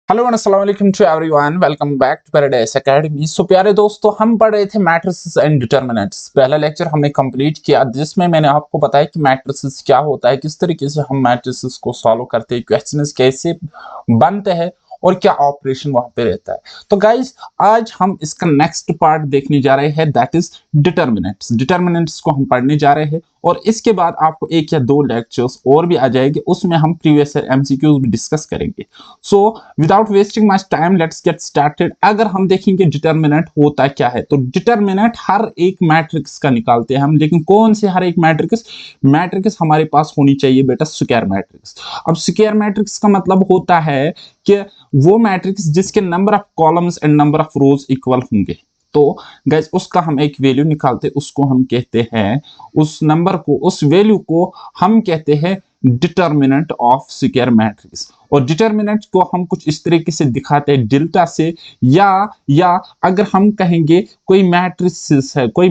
Hello and अस्सलाम वालेकुम to everyone, welcome back to Paradise Academy. So प्यारे दोस्तों, हम पढ़ रहे थे मैट्रिसेस एंड डिटरमिनेंट्स। पहला लेक्चर हमने कंप्लीट किया जिसमें मैंने आपको बताया कि मैट्रिसेस क्या होता है, किस तरीके से हम मैट्रिसेस को सॉल्व करते हैं, क्वेश्चंस कैसे बनते हैं और क्या ऑपरेशन वहां पे रहता है। तो गाइस, आज हम इसका नेक्स्ट पार्ट देखने जा रहे हैं, दैट इज डिटरमिनेंट्स। डिटरमिनेंट्स को हम पढ़ने जा रहे हैं और इसके बाद आपको एक या दो लेक्चर्स और भी आ जाएंगे, उसमें हम प्रीवियस ईयर एमसीक्यूज भी डिस्कस करेंगे। So without wasting much time, let's get started. अगर हम देखेंगे डिटरमिनेंट होता क्या है, तो डिटरमिनेंट हर एक मैट्रिक्स का निकालते हैं हम, लेकिन कौन से हर एक मैट्रिक्स? मैट्रिक्स हमारे पास होनी चाहिए बेटा स्क्वायर मैट्रिक्स। अब स्क्वायर मैट्रिक्स का मतलब होता है कि वो मैट्रिक्स जिसके number of columns and number of rose equal होंगे। तो गाइस, उसका हम एक वैल्यू निकालते, उसको हम कहते हैं, उस नंबर को, उस वैल्यू को हम कहते हैं डिटरमिनेंट ऑफ स्क्वायर मैट्रिक्स। और डिटरमिनेंट को हम कुछ इस तरीके से दिखाते हैं डेल्टा से, या अगर हम कहेंगे कोई मैट्रिक्स है, कोई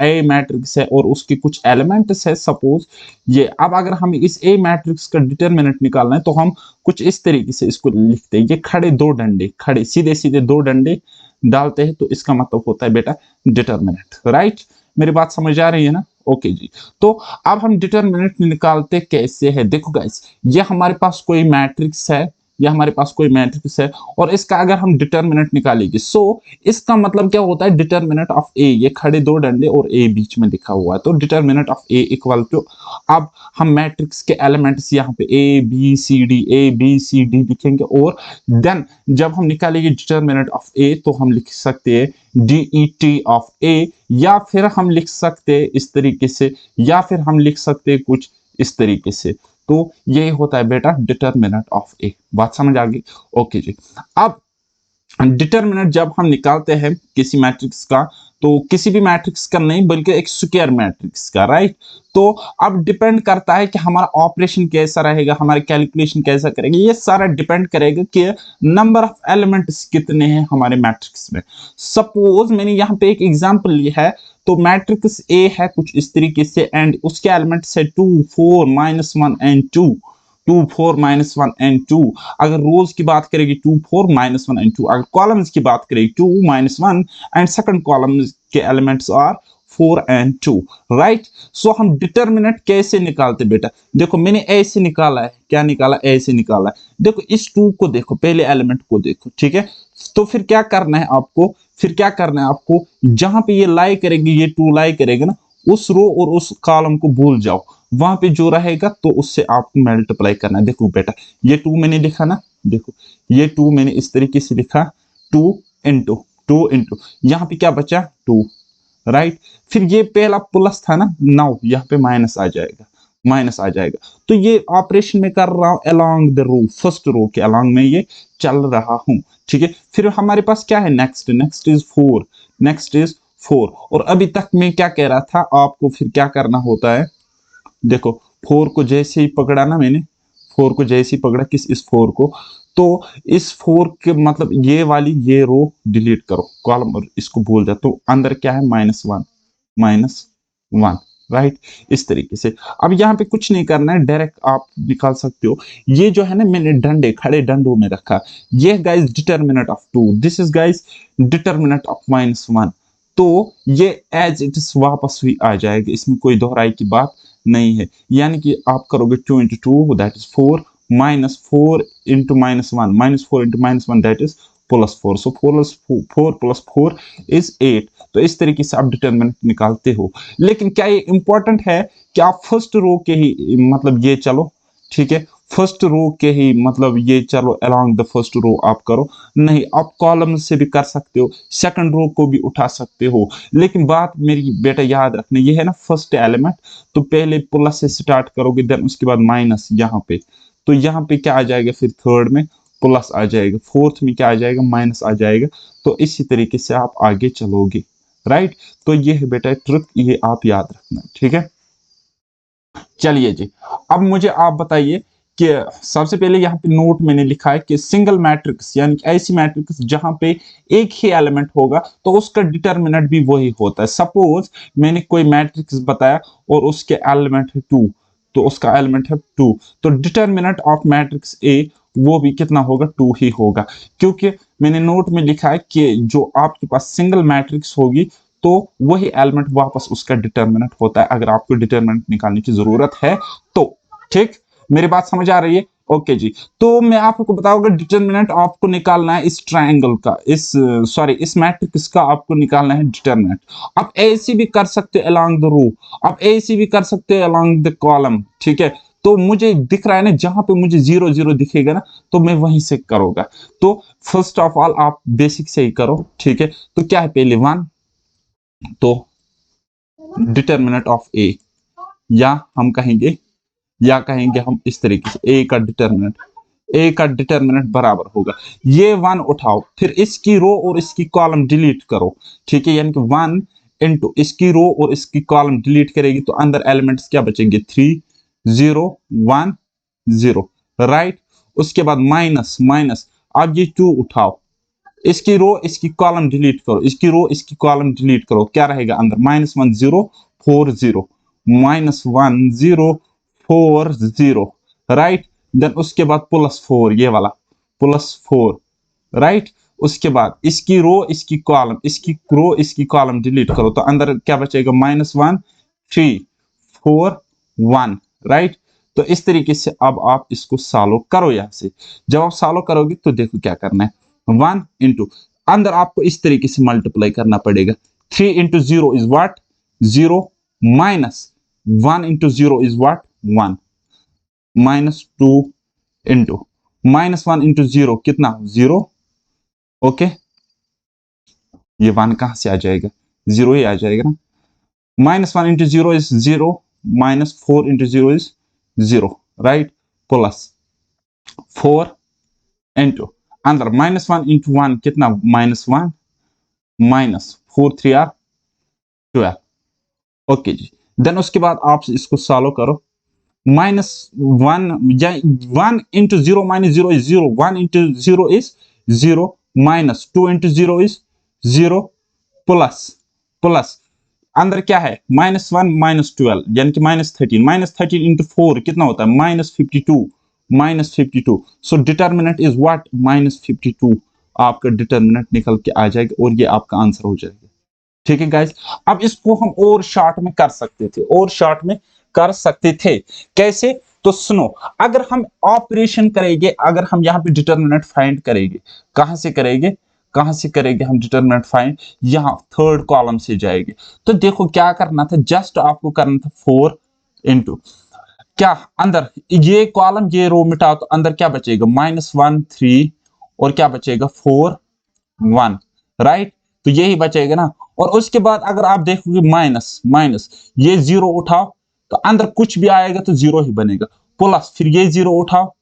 ए मैट्रिक्स है और उसके कुछ एलिमेंट्स है, सपोज ये। अब अगर हमें इस ए मैट्रिक्स का डिटरमिनेंट निकालना है तो हम कुछ इस तरीके से इसको लिखते हैं, ये खड़े दो डंडे, खड़े सीधे सीधे दो डंडे डालते हैं, तो इसका मतलब होता है बेटा डिटरमिनेंट। राइट? मेरी बात समझ आ रही है ना? ओके जी। तो अब हम डिटरमिनेंट निकालते कैसे है, देखो गाइस, ये हमारे पास कोई मैट्रिक्स है, और इसका अगर हम डिटरमिनेंट निकालेंगे, सो इसका मतलब क्या होता है? डिटरमिनेंट ऑफ ए, ये खड़े दो डंडे और ए बीच में लिखा हुआ है, तो determinant of A equal to, अब हम मैट्रिक्स के एलिमेंट्स यहाँ पे ए बी सी डी लिखेंगे, और देन जब हम निकालेंगे डिटरमिनेंट ऑफ ए तो हम लिख सकते हैं डी ई टी ऑफ ए, या फिर हम लिख सकते हैं इस तरीके से, या फिर हम लिख सकते हैं कुछ इस तरीके से। तो ये होता है बेटा डिटरमिनेंट ऑफ ए। बात समझ आ गई? ओके जी। अब डिटरमिनेंट जब हम निकालते हैं किसी मैट्रिक्स का, तो किसी भी मैट्रिक्स का नहीं बल्कि एक स्क्वायर मैट्रिक्स का, राइट? तो अब डिपेंड करता है कि हमारा ऑपरेशन कैसा रहेगा, हमारे कैलकुलेशन कैसा करेंगे, ये सारा डिपेंड करेगा कि नंबर ऑफ एलिमेंट्स कितने हैं हमारे मैट्रिक्स में। सपोज मैंने यहाँ पे एक एग्जांपल लिया है, तो मैट्रिक्स ए है कुछ इस तरीके से, एंड उसके एलिमेंट्स है 2 4 -1 एंड 2, 2 4 -1 एंड 2। अगर रोज की बात करेगी 2 4 -1 एंड 2, अगर कॉलम्स की बात करेगी 2 -1, एंड सेकंड कॉलम के एलिमेंट्स आर 4 एंड 2। राइट? सो हम डिटरमिनेंट कैसे निकालते बेटा? देखो, मैंने ऐसे निकाला है, क्या निकाला? ऐसे निकाला है। देखो, इस 2 को देखो, पहले एलिमेंट को देखो, ठीक है? तो फिर क्या करना है आपको? जहां पे ये लाई करेगी, ये 2 लाई करेगा ना, उस रो और उस कॉलम को भूल जाओ, वहां पे जो रहेगा तो उससे आपको मल्टीप्लाई करना है। देखो बेटा, ये 2 मैंने लिखा ना, देखो ये 2 मैंने इस तरीके से लिखा, 2 इंटू यहाँ पे क्या बचा? 2। राइट? फिर ये पहला प्लस था ना, नाउ यहाँ पे माइनस आ जाएगा। तो ये ऑपरेशन में कर रहा हूं along the row, first row के अलोंग में ये चल रहा हूं, ठीक है? फिर हमारे पास क्या है? Next is 4। और अभी तक मैं क्या कह रहा था आपको, फिर क्या करना होता है? देखो, 4 को जैसे ही पकड़ा ना मैंने, 4 को जैसे ही पकड़ा, किस? इस 4 को, तो इस 4 के मतलब ये रो डिलीट करो, कॉलम, और इसको भूल जाओ, तो अंदर क्या है? -1। राइट? इस तरीके से। अब यहाँ पे कुछ नहीं करना है, डायरेक्ट आप निकाल सकते हो। ये जो है ना, मैंने डंडे, खड़े डंडों में रखा, ये guys determinant of 2, this is guys determinant of -1। तो ये एज इट इज वापस भी आ जाएगा, इसमें कोई दोहराई की बात नहीं है। यानी कि आप करोगे 2 into 2 that is 4, -4 into -1 that is +4। So 4 + 4 is 8। तो इस तरीके से आप डिटरमिनेंट निकालते हो। लेकिन क्या ये इंपॉर्टेंट है कि आप फर्स्ट रो के ही मतलब ये चलो, ठीक है? फर्स्ट रो के ही मतलब ये चलो अलोंग द फर्स्ट रो आप करो, नहीं, आप कॉलम से भी कर सकते हो, सेकंड रो को भी उठा सकते हो। लेकिन बात मेरी बेटा याद रखना, ये है ना फर्स्ट एलिमेंट, तो पहले प्लस से स्टार्ट करोगे, देन उसके बाद माइनस यहाँ पे, तो यहाँ पे क्या आ जाएगा? फिर थर्ड में प्लस आ जाएगा, फोर्थ में क्या आ जाएगा? माइनस आ जाएगा। तो इसी तरीके से आप आगे चलोगे। राइट? तो ये है बेटा ट्रिक, ये आप याद रखना, ठीक है? चलिए जी। अब मुझे आप बताइए कि सबसे पहले यहाँ पे नोट मैंने लिखा है कि सिंगल मैट्रिक्स, यानी कि ऐसी मैट्रिक्स जहां पे एक ही एलिमेंट होगा तो उसका डिटरमिनेंट भी वही होता है। सपोज मैंने कोई मैट्रिक्स बताया और उसके एलिमेंट है 2, तो उसका एलिमेंट है 2, तो डिटरमिनेंट ऑफ मैट्रिक्स ए वो भी कितना होगा 2 ही होगा, क्योंकि मैंने नोट में लिखा है कि जो आपके पास सिंगल मैट्रिक्स होगी तो वही एलिमेंट वापस उसका डिटर्मिनेंट होता है, अगर आपको डिटर्मिनेंट निकालने की जरूरत है तो। ठीक, मेरी बात समझ आ रही है? ओके जी, तो मैं आपको बताऊंगा डिटर्मिनेंट आपको निकालना है इस ट्रायंगल का, इस मैट्रिक्स का आपको निकालना है डिटर्मिनेंट। आप ऐसे भी कर सकते हो अलोंग द रो, आप ऐसे भी कर सकते हो अलोंग द कॉलम। ठीक है, तो मुझे दिख रहा है ना, जहां पे मुझे 0 0 दिखेगा ना, तो मैं वहीं से करूंगा। तो फर्स्ट ऑफ ऑल आप बेसिक से ही करो। ठीक है, तो क्या है पहले 1, तो डिटर्मिनेंट ऑफ ए, या हम कहेंगे हम इस तरीके से ए का डिटर्मिनेंट बराबर होगा, ये 1 उठाओ, फिर इसकी रो और इसकी कॉलम डिलीट करो। ठीक है, यानी कि 1 इंटू इसकी रो और इसकी कॉलम डिलीट करेगी तो अंदर एलिमेंट्स क्या बचेंगे, 3 0 1 0, राइट। उसके बाद माइनस माइनस, अब ये 2 उठाओ, इसकी रो इसकी कॉलम डिलीट करो, इसकी रो इसकी कॉलम डिलीट करो, क्या रहेगा अंदर, -1 0 4 0, -1 0 4 0, राइट। देन उसके बाद +4, ये वाला +4, राइट। उसके बाद इसकी रो इसकी कॉलम डिलीट करो तो अंदर क्या बचेगा, -1 3 4 1, राइट। तो इस तरीके से अब आप इसको सॉल्व करो। यहां से जब आप सॉल्व करोगे तो देखो क्या करना है, 1 इंटू अंदर आपको इस तरीके से मल्टीप्लाई करना पड़ेगा, 3 into 0 is what 0, minus 1 into 0 is what 1, -2 into -1 into 0 कितना 0, ओके। ये 1 कहां से आ जाएगा, 0 ही आ जाएगा ना। -1 into 0 is 0, -4 into 0 is 0, right, plus 4 into अंदर -1 इंटू 1 कितना, -1, -4 3 आर 12, ओके जी। देन उसके बाद आप इसको सॉल्व करो, -1 या 1 into 0 -0 is 0, 1 into 0 is 0, -2 into 0 is 0, plus plus अंदर क्या है, -1 -12 यानी कि -13 इंटू 4 कितना होता है, -52, सो डिटर्मिनेंट इज व्हाट -52, आपका डिटर्मिनेंट निकल के आ जाएगा और ये आपका आंसर हो जाएगा। ठीक है गाइस, अब इसको हम और शॉर्ट में कर सकते थे, कैसे, तो सुनो, अगर हम ऑपरेशन करेंगे, अगर हम यहाँ पे डिटर्मिनेंट फाइंड करेंगे, कहां से करेंगे हम डिटर्मिनेंट फाइंड, यहाँ थर्ड कॉलम से जाएंगे। तो देखो क्या करना था, जस्ट आपको करना था 4 इंटू क्या, अंदर ये कॉलम ये रो मिटाओ तो अंदर क्या बचेगा, -1 3 और क्या बचेगा 4 1, राइट। तो यही बचेगा ना। और उसके बाद अगर आप देखोगे माइनस माइनस, ये 0 उठाओ तो अंदर कुछ भी आएगा तो 0 ही बनेगा, प्लस फिर ये 0 उठाओ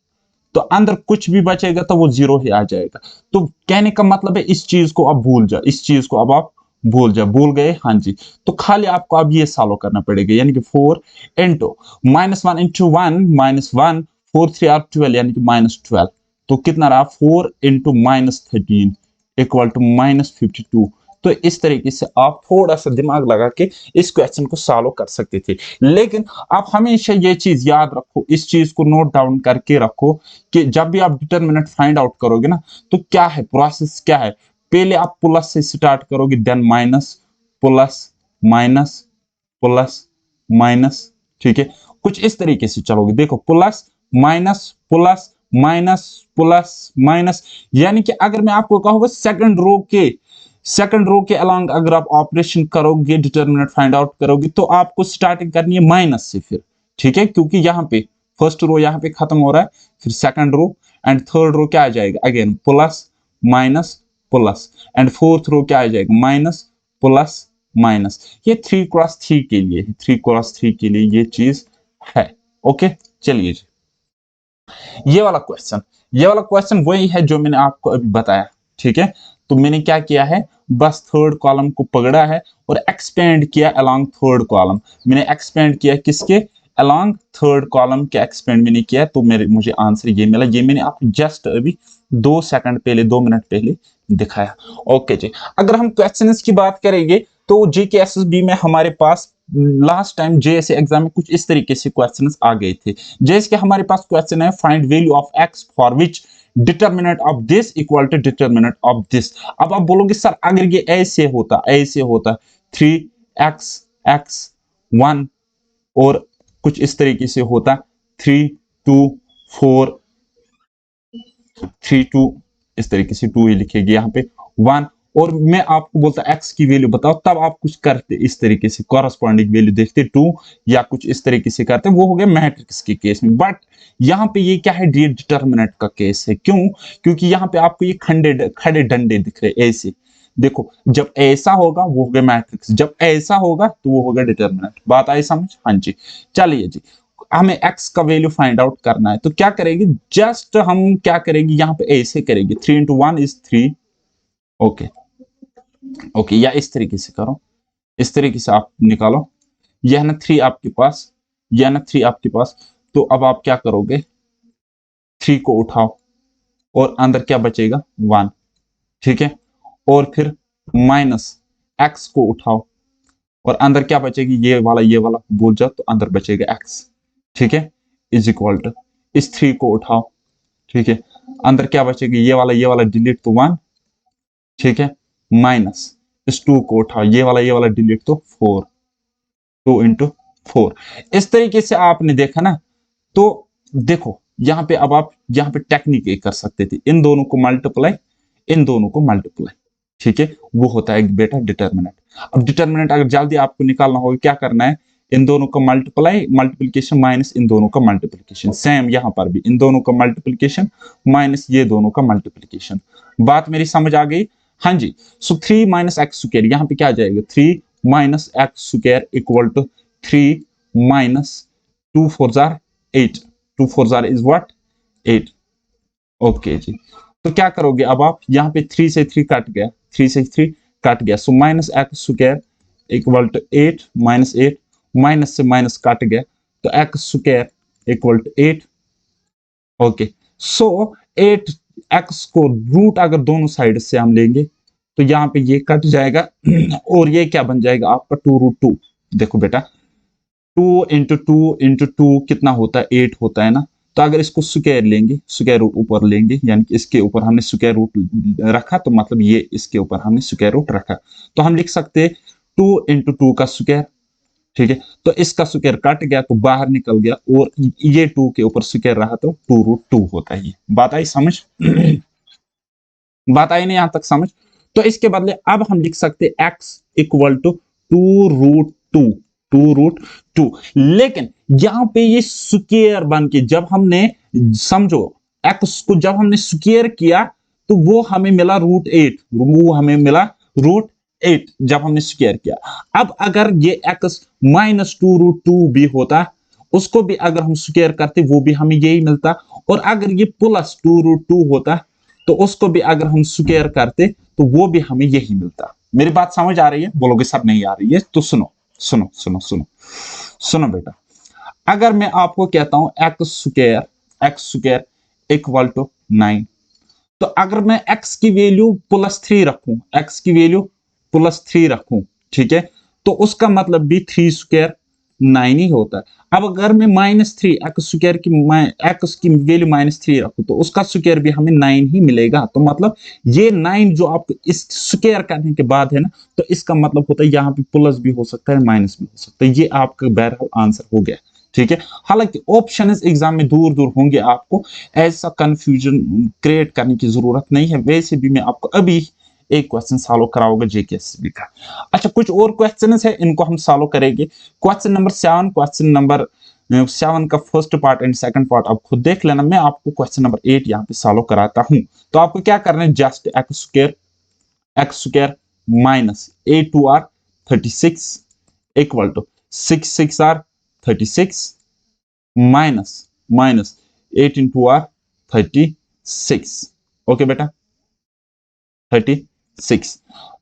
तो अंदर कुछ भी बचेगा तो वो 0 ही आ जाएगा। तो कहने का मतलब है इस चीज को अब भूल जाओ, इस चीज को अब आप भूल गए, हाँ जी। तो खाली आपको अब ये सॉल्व करना पड़ेगा, यानी कि 4 इंटू -1 इंटू 1 -1 4 3 आर 12 यानी कि -12, तो कितना रहा 4 इंटू -13 इक्वल टू -52। तो इस तरीके से आप थोड़ा सा दिमाग लगा के इस क्वेश्चन को सॉल्व कर सकते थे। लेकिन आप हमेशा ये चीज याद रखो, इस चीज को नोट डाउन करके रखो कि जब भी आप डिटर्मिनेंट फाइंड आउट करोगे ना, तो क्या है प्रोसेस, क्या है, पहले आप प्लस से स्टार्ट करोगे, then minus, plus minus, plus minus. ठीक है, कुछ इस तरीके से चलोगे, देखो plus minus plus minus plus minus, यानी कि अगर मैं आपको कहूंगा सेकंड रो के अलोंग अगर आप ऑपरेशन करोगे, डिटर्मिनेंट फाइंड आउट करोगे, तो आपको स्टार्टिंग करनी है माइनस से फिर। ठीक है, क्योंकि यहाँ पे फर्स्ट रो यहाँ पे खत्म हो रहा है, फिर second row and third row क्या आ जाएगा, again plus minus plus, and fourth row क्या आ जाएगा, माइनस प्लस माइनस। ये 3x3 के लिए, 3x3 के लिए ये चीज है। ओके, चलिए जी, ये वाला क्वेश्चन वही है जो मैंने आपको अभी बताया। ठीक है, तो मैंने क्या किया है, बस थर्ड कॉलम को पकड़ा है और एक्सपेंड किया अलोंग थर्ड कॉलम। मैंने एक्सपेंड किया किसके, अलोंग थर्ड कॉलम के एक्सपेंड मैंने किया, तो मुझे आंसर ये मिला। ये मैंने आपको जस्ट अभी 2 मिनट पहले दिखाया। ओके जी, अगर हम क्वेश्चंस की बात करेंगे तो जीके एसएसबी में हमारे पास लास्ट टाइम जेएसए एग्जाम में कुछ इस तरीके से क्वेश्चंस आ गए थे, जैसे कि हमारे पास क्वेश्चन है find value of x for which determinant of this equal to determinant of this. अब आप बोलोगे सर अगर ये ऐसे होता 3x x 1 और कुछ इस तरीके से होता 3 2 4 3 2 इस तरीके से 2 ही लिखेगी यहाँ पे 1, और मैं आपको बोलता x की वैल्यू बताओ, तब आप कुछ करते इस तरीके से कॉरस्पॉन्डिंग वैल्यू देखते 2 या कुछ इस तरीके से करते, वो हो गया मैट्रिक्स के केस में। बट यहाँ पे ये क्या है, डिटर्मिनेंट का केस है। क्यों? क्योंकि यहाँ पे आपको ये खड़े डंडे दिख रहे ऐसे, देखो जब ऐसा होगा वो हो गया मैट्रिक्स, जब ऐसा होगा तो वो होगा डिटर्मिनेंट। बात आई समझ? हाँ जी। चलिए जी, हमें x का वैल्यू फाइंड आउट करना है, तो क्या करेंगे, जस्ट हम क्या करेंगे यहाँ पे ऐसे करेंगे 3 into 1 is 3। ओके ओके, या इस तरीके से करो, इस तरीके से आप निकालो, यह ना 3 आपके पास, यह ना 3 आपके पास, तो अब आप क्या करोगे 3 को उठाओ और अंदर क्या बचेगा 1, ठीक है, और फिर माइनस x को उठाओ और अंदर क्या बचेगी, ये वाला भूल जाओ तो अंदर बचेगा x, ठीक है, इज इक्वल टू इस 3 को उठाओ, ठीक है, अंदर क्या बचेगी, ये वाला डिलीट तो 1, ठीक है, माइनस इस 2 को उठाओ, ये वाला डिलीट तो 4, 2 into 4। इस तरीके से आपने देखा ना, तो देखो यहाँ पे अब आप यहाँ पे टेक्निक एक कर सकते थे, इन दोनों को मल्टीप्लाई, इन दोनों को मल्टीप्लाई, ठीक है, वो होता है बेटा डिटर्मिनेंट। अब डिटर्मिनेंट अगर जल्दी आपको निकालना होगा, क्या करना है, इन दोनों का मल्टीप्लाई, मल्टीप्लिकेशन माइनस इन दोनों का मल्टीप्लिकेशन, सेम यहां पर भी इन दोनों का मल्टीप्लिकेशन माइनस ये दोनों का मल्टीप्लिकेशन। बात मेरी समझ आ गई? हाँ जी। सो 3 माइनस एक्स स्क्वायर, यहाँ पे क्या आ जाएगा 3 minus x square equal to 3 minus 2 4 जार 8, 2 4 जार इज व्हाट 8। ओके जी, तो क्या करोगे अब आप, यहाँ पे 3 से 3 कट गया, 3 से 3 कट गया, so minus x square equal to 8 minus 8, minus से माइनस कट गया तो x square equal to 8। Okay, so 8 एक्स को रूट अगर दोनों साइड से हम लेंगे तो यहाँ पे ये कट जाएगा और ये क्या बन जाएगा आपका 2 रूट 2। देखो बेटा 2 into 2 into 2 कितना होता है 8 होता है ना, तो अगर इसको स्क्वायर लेंगे, स्क्वायर रूट ऊपर लेंगे, यानी कि इसके ऊपर हमने स्क्वायर रूट रखा, तो मतलब ये इसके ऊपर हमने स्क्वायर रूट रखा, तो हम लिख सकते हैं 2 into 2 का स्क्वायर, ठीक है, तो इसका स्क्वायर कट गया तो बाहर निकल गया, और ये 2 के ऊपर स्क्वायर रहा तो 2 रूट 2 होता है। ये बात आई समझ? बात आई नहीं यहां तक समझ? तो इसके बदले अब हम लिख सकते हैं x equal to 2 root 2, 2 root 2, लेकिन यहां पे ये स्क्वायर बन के जब हमने, समझो x को जब हमने स्क्वायर किया तो वो हमें मिला रूट 8, वो हमें मिला रूट 8 जब हमने स्क्वायर किया। अब अगर ये x माइनस 2 रूट 2 भी होता, उसको भी अगर हम स्क्वायर करते वो भी हमें यही मिलता, और अगर ये प्लस 2 रूट 2 होता तो उसको भी अगर हम स्क्वायर करते तो वो भी हमें यही मिलता। मेरी बात समझ आ रही है? बोलोगे सर नहीं आ रही है, तो सुनो सुनो सुनो सुनो सुनो बेटा, अगर मैं आपको कहता हूं एक्स स्क्वायर इक्वल टू 9, तो अगर मैं x की वैल्यू +3 रखूं, x की वैल्यू +3 रखूं, ठीक है, तो उसका मतलब भी 3 स्क्वायर 9 ही होता है। अब अगर मैं -3 एक्स स्क्वायर की x की वैल्यू -3 रखूं तो उसका स्क्वायर भी हमें 9 ही मिलेगा। तो मतलब ये 9 जो आप इस स्क्वायर करने के बाद है ना, तो इसका मतलब होता है यहाँ पे प्लस भी हो सकता है माइनस भी हो सकता है। ये आपका बहरहाल आंसर हो गया, ठीक है। हालांकि ऑप्शन एग्जाम में दूर दूर होंगे, आपको ऐसा कंफ्यूजन क्रिएट करने की जरूरत नहीं है। वैसे भी मैं आपको अभी एक क्वेश्चन सॉल्व कराऊंगा जेकेएसबी का। अच्छा, कुछ और क्वेश्चन है, इनको हम सॉल्व करेंगे। क्वेश्चन नंबर 7 का first part and second part आप खुद देख लेना। मैं आपको क्वेश्चन नंबर 8 यहाँ पे सॉल्व कराता हूं। तो आपको क्या करना है, just x square minus 8 36 equal to 6 36 minus 8 into 36। Okay बेटा 36।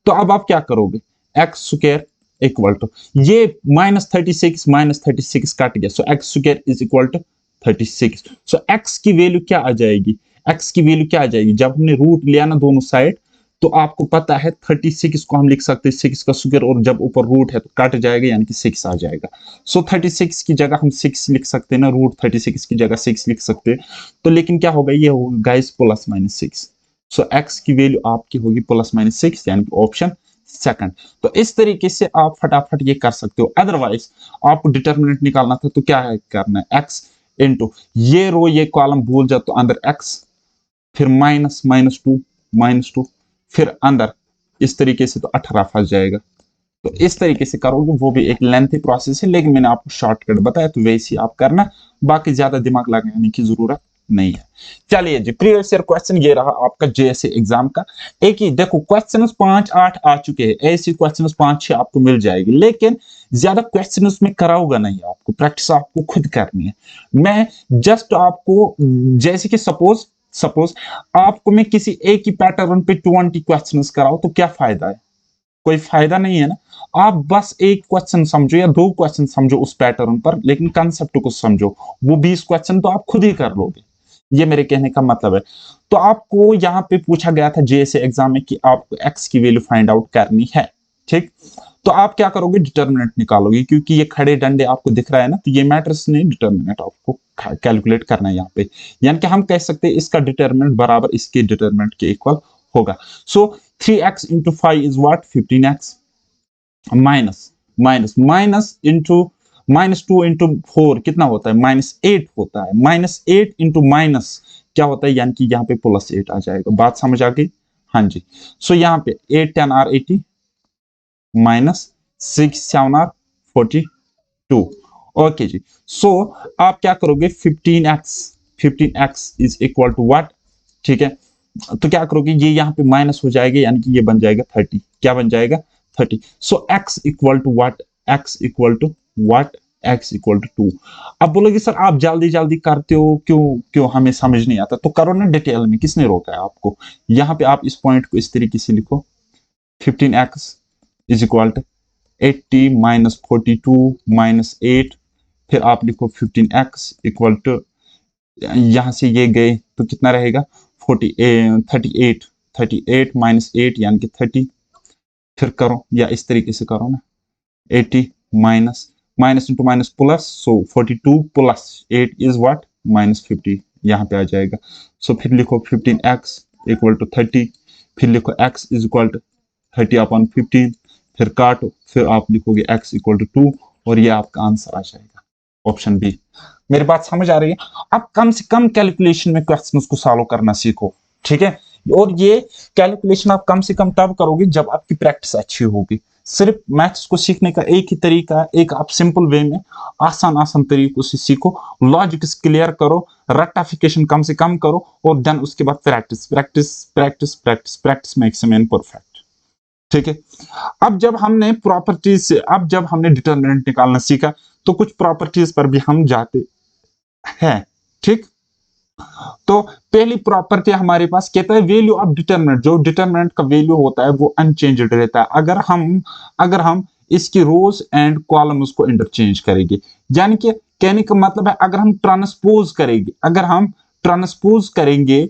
तो अब आप क्या करोगे, एक्स स्क्वायर इक्वल टू ये -36 काट गया, so x square is equal to 36। So x की वैल्यू क्या आ जाएगी, एक्स की वैल्यू क्या आ जाएगी, जब हमने रूट लिया ना दोनों साइड, तो आपको पता है 36 को हम लिख सकते हैं 6 का स्क्वायर, और जब ऊपर रूट है तो कट जाएगा यानी कि 6 आ जाएगा। सो 36 की जगह हम 6 लिख सकते हैं ना, रूट 36 की जगह 6 लिख सकते हैं। तो लेकिन क्या होगा, ये होगा गाइस प्लस माइनस 6। सो x की वैल्यू आपकी होगी प्लस माइनस 6 यानी कि ऑप्शन सेकंड। तो इस तरीके से आप फटाफट ये कर सकते हो। अदरवाइज आपको डिटर्मिनेंट निकालना था तो क्या है करना है, x इंटू ये रो ये कॉलम भूल जाओ तो अंदर x, फिर माइनस माइनस टू, फिर अंदर इस तरीके से तो 18 फंस जाएगा। तो इस तरीके से करोगे, वो भी एक लेंथी प्रोसेस है, लेकिन मैंने आपको शॉर्टकट बताया तो वैसे ही आप करना, बाकी ज्यादा दिमाग लगाने की जरूरत नहीं है। चलिए जी, प्रीवियस ईयर क्वेश्चन ये रहा आपका जेएसए एग्जाम का। एक ही देखो क्वेश्चन 5-8 आ चुके हैं, ऐसे क्वेश्चन 5-6 आपको मिल जाएगी, लेकिन ज्यादा क्वेश्चन उसमें कराऊंगा नहीं, आपको प्रैक्टिस आपको खुद करनी है। मैं जस्ट आपको जैसे कि सपोज आपको मैं किसी एक ही पैटर्न पे 20 क्वेश्चंस कराऊं तो क्या फायदा है, कोई फायदा नहीं है ना। आप बस एक क्वेश्चन समझो या 2 क्वेश्चन समझो उस पैटर्न पर, लेकिन कंसेप्ट को समझो, वो 20 क्वेश्चन तो आप खुद ही कर लोगे। ये मेरे कहने का मतलब है। तो आपको यहाँ पे पूछा गया था जेएसए एग्जाम में कि आपको एक्स की वैल्यू फाइंड आउट करनी है, ठीक। तो आप क्या करोगे, डिटर्मिनेंट निकालोगे, क्योंकि ये खड़े डंडे आपको दिख रहा है ना, तो ये मैटर्स नहीं, डिटर्मिनेंट आपको कैलकुलेट करना है यहाँ पे। यानी कि हम कह सकते हैं इसका डिटर्मिनेंट बराबर इसके डिटर्मिनेंट के इक्वल होगा। सो 3x into 5 is what, 15x, minus minus minus into -2 into 4 कितना होता है, -8 होता है। -8 इंटू माइनस क्या होता है, यानी कि यहाँ पे +8 आ जाएगा। बात समझ आ गई, हाँ जी। सो यहाँ पे 8 10 आर 80, -6 7 आर 42। ओके जी। सो आप क्या करोगे, 15x is equal to what, ठीक है। तो क्या करोगे, ये यहाँ पे माइनस हो जाएगा, यानी कि ये बन जाएगा 30। क्या बन जाएगा, 30। So x equal to what, x equal to what, x equal to 2। अब बोलोगे सर आप जल्दी जल्दी करते हो, क्यों हमें समझ नहीं आता। तो करो ना डिटेल में, किसने रोका है आपको। यहाँ पे आप इस पॉइंट को इस तरीके से लिखो, 15x इज इक्वल टू 80 -42 -8, फिर आप लिखो 15x इक्वल टू, यहां से ये गए तो कितना रहेगा, 38 38 -8 यानी कि 30, फिर करो या इस तरीके से करो ना, 80 minus minus into minus plus, so 42 plus 8 is what, -50 यहाँ पे आ जाएगा। सो फिर लिखो 15x इक्वल टू 30, फिर लिखो x इज इक्वल टू 30/15, फिर काटो, फिर आप लिखोगे x इक्वल टू 2, और ये आपका आंसर आ जाएगा, ऑप्शन बी। मेरी बात समझ आ रही है। अब कम से कम कैलकुलेशन में क्वेश्चंस को सॉल्व करना सीखो, ठीक है। और ये कैलकुलेशन आप कम से कम तब करोगे जब आपकी प्रैक्टिस अच्छी होगी। सिर्फ मैथ्स को सीखने का एक ही तरीका है, एक आप सिंपल वे में आसान आसान तरीकों से सीखो, लॉजिक्स क्लियर करो, रट्टाफिकेशन कम से कम करो, और देन उसके बाद practice practice practice practice practice makes a man perfect, ठीक है। अब जब हमने प्रॉपर्टीज से, अब जब हमने डिटर्मिनेंट निकालना सीखा, तो कुछ प्रॉपर्टीज पर भी हम जाते हैं, ठीक। तो पहली प्रॉपर्टी हमारे पास कहता है वैल्यू ऑफ डिटरमिनेंट, जो डिटरमिनेंट का वैल्यू होता है वो अनचेंज्ड रहता है अगर हम इसकी रोज एंड कॉलम्स को इंटरचेंज करेंगे। यानी कि कहने का मतलब है अगर हम ट्रांसपोज करेंगे,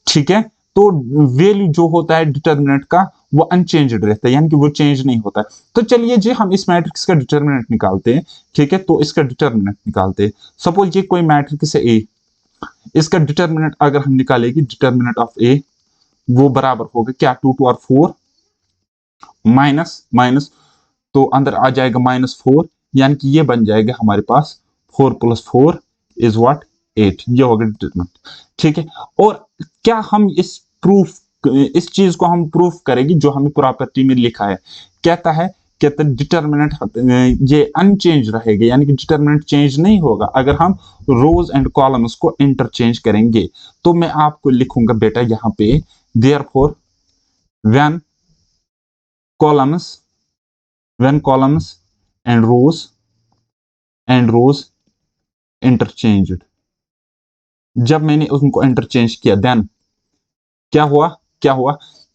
ठीक है, तो वैल्यू जो होता है डिटरमिनेंट का वो अनचेंज्ड रहता है, यानी कि वो चेंज नहीं होता है। तो चलिए जी हम इस मैट्रिक्स का डिटरमिनेंट निकालते हैं, ठीक है। तो इसका डिटरमिनेंट निकालते हैं। सपोज ये कोई मैट्रिक्स है ए, इसका डिटर्मिनेंट अगर हम निकालेंगे, डिटर्मिनेंट ऑफ ए वो बराबर होगा क्या, 2 2 और 4 माइनस माइनस, तो अंदर आ जाएगा -4, यानी कि ये बन जाएगा हमारे पास 4 + 4 इज व्हाट, 8। ये होगा डिटर्मिनेंट, ठीक है। और क्या हम इस चीज को हम प्रूफ करेंगे जो हमें प्रॉपर्टी में लिखा है। कहता है डिटर्मिनेंट ये अनचेंज रहेगा, यानी कि डिटर्मिनेंट चेंज नहीं होगा अगर हम रोज एंड कॉलम्स को इंटरचेंज करेंगे। तो मैं आपको लिखूंगा बेटा यहाँ पे, therefore when columns and rows interchanged, जब मैंने उनको इंटरचेंज किया देन क्या हुआ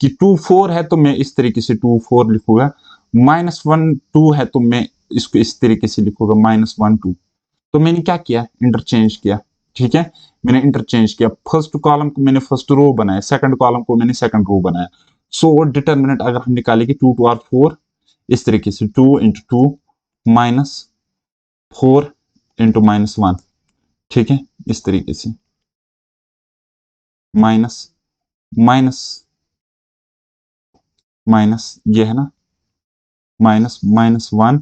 कि 2 4 है तो मैं इस तरीके से 2 4 लिखूंगा, -1 2 है तो मैं इसको इस तरीके से लिखूंगा -1 2। तो मैंने क्या किया, इंटरचेंज किया, ठीक है। मैंने इंटरचेंज किया, फर्स्ट कॉलम को मैंने फर्स्ट रो बनाया, सेकंड कॉलम को मैंने सेकंड रो बनाया। सो डिटर्मिनेंट अगर हम निकालेंगे 2 2 और 4 इस तरीके से 2 इंटू 2 माइनस 4 इंटू माइनस 1, ठीक है, इस तरीके से माइनस माइनस माइनस ये है ना, माइनस माइनस 1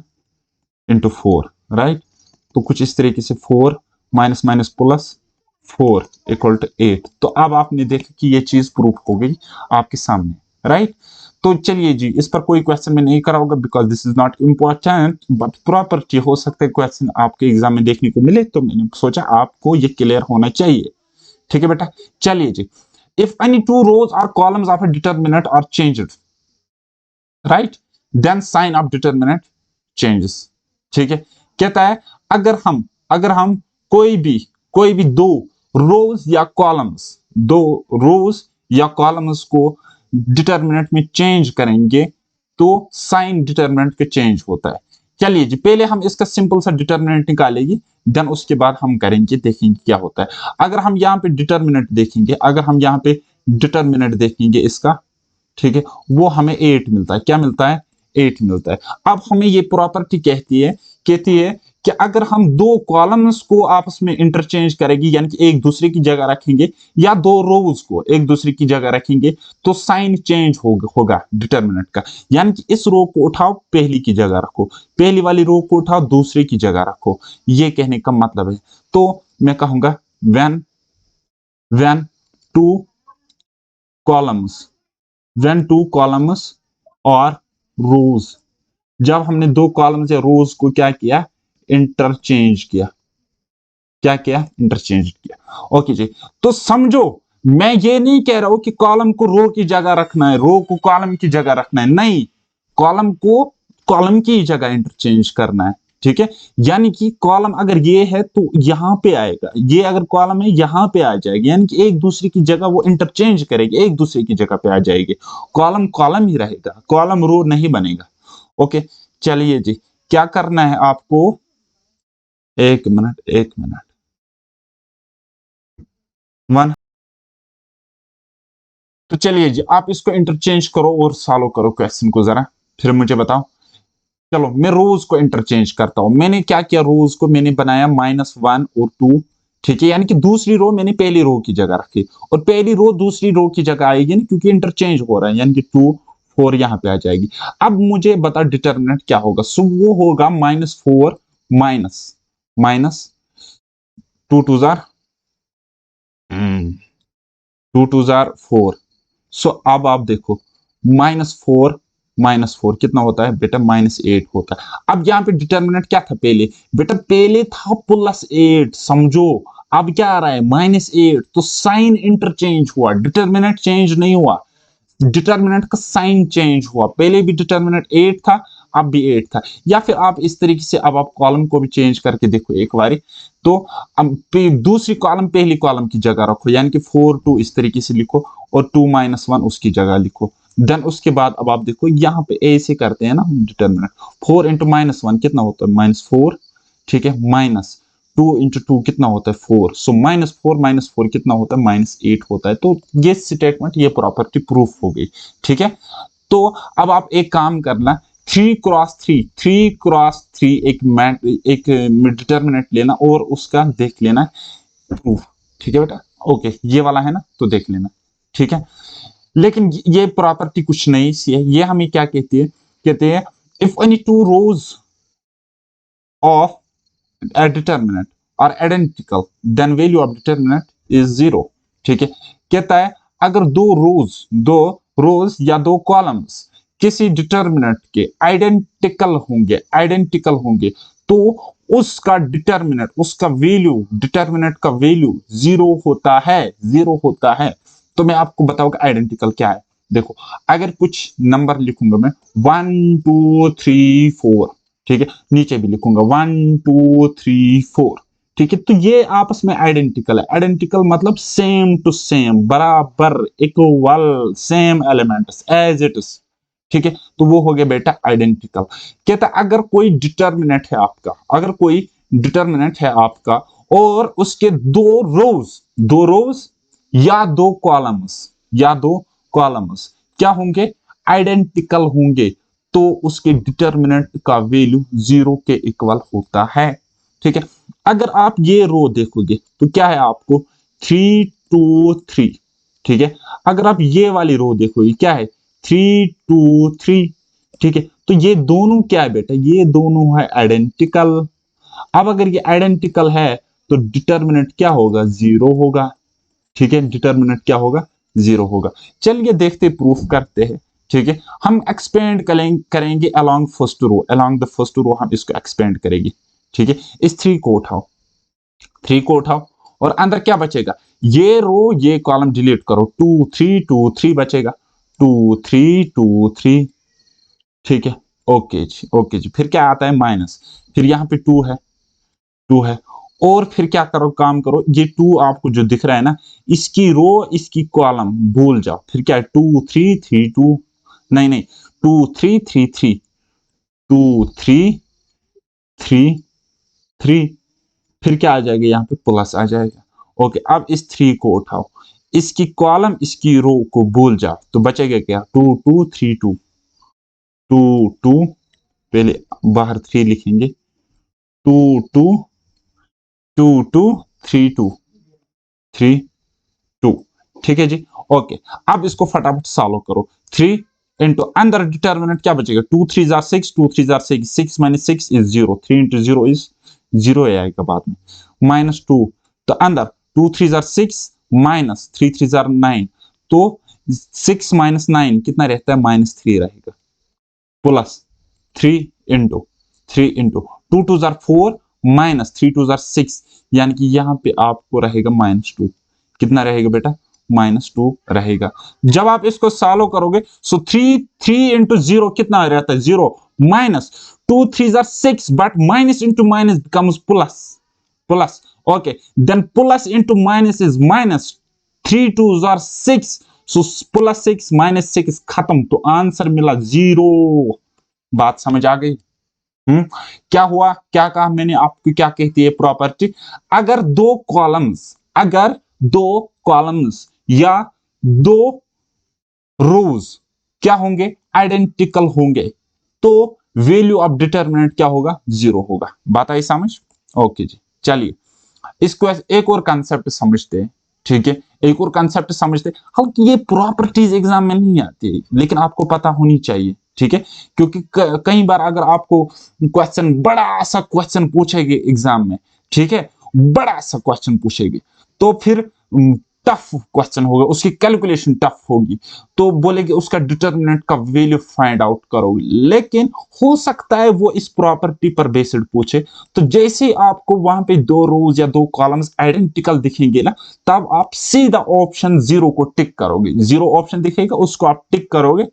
इंटू 4, राइट। तो कुछ इस तरीके से 4 minus minus plus 4 equal to 8। तो अब आपने देखा कि ये चीज प्रूफ हो गई आपके सामने, राइट। तो चलिए जी, इस पर कोई क्वेश्चन मैं नहीं कराऊंगा because this is not important, but property हो सकता है क्वेश्चन आपके एग्जाम में देखने को मिले, तो मैंने सोचा आपको ये क्लियर होना चाहिए, ठीक है बेटा। चलिए जी, इफ एनी टू रोज और columns of a determinant are changed, right, then sign of determinant changes, ठीक है। कहता है अगर हम कोई भी दो रोज या कॉलम्स, दो रोज या कॉलम्स को डिटर्मिनेंट में चेंज करेंगे तो साइन डिटर्मिनेंट के चेंज होता है। चलिए जी, पहले हम इसका सिंपल सा डिटर्मिनेंट निकालेंगे, देन उसके बाद हम करेंगे, देखेंगे क्या होता है। अगर हम यहाँ पे डिटर्मिनेंट देखेंगे, अगर हम यहाँ पे डिटर्मिनेंट देखेंगे इसका, ठीक है, वो हमें 8 मिलता है। क्या मिलता है? 8 मिलता है। अब हमें ये प्रॉपर्टी कहती है कि अगर हम दो कॉलम्स को आपस में इंटरचेंज करेंगे, यानी कि एक दूसरे की जगह रखेंगे, या दो रोज को एक दूसरे की जगह रखेंगे, तो साइन चेंज होगा डिटर्मिनेंट का। यानी कि इस रो को उठाओ, पहली की जगह रखो, पहली वाली रो को उठाओ, दूसरे की जगह रखो, ये कहने का मतलब है। तो मैं कहूंगा when when two columns when two columns और रोज, जब हमने दो कॉलम्स या रोज को क्या किया, इंटरचेंज किया, क्या किया, इंटरचेंज किया। ओके जी, तो समझो, मैं ये नहीं कह रहा हूं कि कॉलम को रो की जगह रखना है, रो को कॉलम की जगह रखना है, नहीं, कॉलम को कॉलम की जगह इंटरचेंज करना है, ठीक है। यानी कि कॉलम अगर ये है तो यहां पे आएगा, ये अगर कॉलम है यहां पे आ जाएगी, यानी कि एक दूसरे की जगह वो इंटरचेंज करेगी, एक दूसरे की जगह पे आ जाएगी। कॉलम कॉलम ही रहेगा, कॉलम रो नहीं बनेगा। ओके, चलिए जी, क्या करना है आपको, एक मिनट एक मिनट, वन, तो चलिए जी, आप इसको इंटरचेंज करो और सॉल्व करो क्वेश्चन को जरा, फिर मुझे बताओ। चलो मैं रोज को इंटरचेंज करता हूं। मैंने क्या किया, रोज को मैंने बनाया -1 और 2, ठीक है, यानी कि दूसरी रो मैंने पहली रो की जगह रखी, और पहली रो दूसरी रो की जगह आएगी ना, क्योंकि इंटरचेंज हो रहा है, यानी कि 2 4 यहां पे आ जाएगी। अब मुझे बता डिटर्मिनेंट क्या होगा। सो वो होगा -4 माइनस माइनस 2 2 जार 2 2 जार 4। सो अब आप देखो, -4 कितना होता है बेटा, -8 होता है। अब यहाँ पे डिटर्मिनेंट क्या था पहले, बेटा पहले था +8, समझो। अब क्या आ रहा है, -8, तो साइन इंटरचेंज हुआ, डिटर्मिनेंट चेंज नहीं हुआ, डिटर्मिनेंट का साइन चेंज हुआ। पहले भी डिटर्मिनेंट 8 था, अब भी 8 था। या फिर आप इस तरीके से, अब आप कॉलम को भी चेंज करके देखो एक बारी, तो अब दूसरी कॉलम पहली कॉलम की जगह रखो, यानी कि 4 2 इस तरीके से लिखो, और 2 -1 उसकी जगह लिखो। देन उसके बाद अब आप देखो, यहाँ पे ऐसे करते हैं ना हम डिटर्मिनेंट, 4 इंटू -1 कितना होता है, -4, ठीक है, माइनस 2 इंटू 2 कितना होता है, 4। सो -4 कितना होता है, -8 होता है। तो ये स्टेटमेंट, ये प्रॉपर्टी प्रूफ हो गई, ठीक है। तो अब आप एक काम करना, 3 क्रॉस 3 एक डिटर्मिनेंट लेना और उसका देख लेना प्रूफ, ठीक है बेटा। ओके, ये वाला है ना, तो देख लेना, ठीक है। लेकिन ये प्रॉपर्टी कुछ नहीं सी है, ये हमें क्या कहते हैं if any two rose of a determinant are identical then value of determinant is 0, ठीक है। कहता है अगर दो रोज या दो कॉलम्स किसी डिटर्मिनेंट के आइडेंटिकल होंगे तो उसका डिटर्मिनेंट, उसका वैल्यू, डिटर्मिनेंट का वैल्यू 0 होता है। तो मैं आपको बताऊंगा आइडेंटिकल क्या है। देखो, अगर कुछ नंबर लिखूंगा मैं 1 2 3 4, ठीक है, नीचे भी लिखूंगा 1 2 3 4, ठीक है, तो ये आपस में आइडेंटिकल है। आइडेंटिकल मतलब सेम टू सेम, बराबर, equal, same elements as it is, ठीक है, तो वो हो गया बेटा आइडेंटिकल। कहता अगर कोई डिटर्मिनेंट है आपका और उसके दो रोज या दो कॉलम्स क्या होंगे, आइडेंटिकल होंगे, तो उसके डिटर्मिनेंट का वैल्यू 0 के इक्वल होता है। ठीक है, अगर आप ये रो देखोगे तो क्या है आपको 3 2 3। ठीक है, अगर आप ये वाली रो देखोगे क्या है 3 2 3। ठीक है, तो ये दोनों क्या है बेटा, ये दोनों है आइडेंटिकल। अब अगर ये आइडेंटिकल है तो डिटर्मिनेंट क्या होगा, 0 होगा। ठीक है, डिटर्मिनेंट क्या होगा, 0 होगा। चलिए देखते प्रूफ करते हैं। ठीक है, हम एक्सपेंड करेंगे along first row, along the first row हम इसको एक्सपेंड करेंगे। ठीक है, इस 3 को उठाओ, 3 को उठाओ और अंदर क्या बचेगा, ये रो ये कॉलम डिलीट करो, 2 3 2 3 बचेगा, 2 3 2 3। ठीक है, ओके जी, ओके जी। फिर क्या आता है माइनस, फिर यहाँ पे 2 है, 2 है, और फिर क्या करो, काम करो, ये 2 आपको जो दिख रहा है ना, इसकी रो इसकी कॉलम भूल जाओ, फिर क्या है 2 3 3 2, नहीं नहीं 2 3 3 3, 2 3 3 3, फिर क्या आ जाएगा, यहाँ पे प्लस आ जाएगा। ओके, अब इस 3 को उठाओ, इसकी कॉलम इसकी रो को भूल जाओ, तो बचेगा क्या 2 2 3 2, 2 2, पहले बाहर 3 लिखेंगे, 2 2 2 2 3 2 3 2। ठीक है जी, ओके। अब इसको फटाफट सॉल्व करो, 3 इंटू अंदर डिटर्मिनेंट क्या बचेगा, 2 3 जार 6, 2 3 जार 6, 6 माइनस 6 इज 0, 3 इंटू 0 इज 0 आएगा बाद में, माइनस 2, तो अंदर 2 3 जार 6 माइनस 3 3 जार 9, तो 6 माइनस 9 कितना रहता है, माइनस 3 रहेगा, plus 3 into 3 into 2 2 jar 4 minus 3 2 जार 6, यानी कि यहाँ पे आपको रहेगा माइनस 2, कितना रहेगा बेटा, माइनस 2 रहेगा। जब आप इसको सॉल्व करोगे सो 3 इंटू 0 कितना रहता है, 0, माइनस 2 3 जार 6, but minus into minus becomes plus, plus, okay, then plus into minus is minus, 3 2 जार 6, सो प्लस 6 माइनस 6 खत्म, तो आंसर मिला 0। बात समझ आ गई? क्या हुआ, क्या कहा मैंने आपको, क्या कहती है प्रॉपर्टी, अगर दो कॉलम्स या दो रोज क्या होंगे, आइडेंटिकल होंगे, तो वैल्यू ऑफ डिटर्मिनेंट क्या होगा, 0 होगा। बात आई समझ? ओके जी, चलिए इसको एक और कंसेप्ट समझते हैं। ठीक है, एक और कंसेप्ट समझते हैं, हालांकि ये प्रॉपर्टीज एग्जाम में नहीं आती लेकिन आपको पता होनी चाहिए। ठीक है, क्योंकि कई बार अगर आपको क्वेश्चन, बड़ा सा क्वेश्चन पूछेगी एग्जाम में, ठीक है, बड़ा सा क्वेश्चन पूछेगी, तो फिर टफ क्वेश्चन होगा, उसकी कैलकुलेशन टफ होगी, तो बोलेगे उसका डिटर्मिनेंट का वैल्यू फाइंड आउट करोगे, लेकिन हो सकता है वो इस प्रॉपर्टी पर बेस्ड पूछे, तो जैसे आपको वहां पे दो रोज या दो कॉलम्स आइडेंटिकल दिखेंगे ना, तब आप सीधा ऑप्शन 0 को टिक करोगे, 0 ऑप्शन दिखेगा उसको आप टिक करोगे,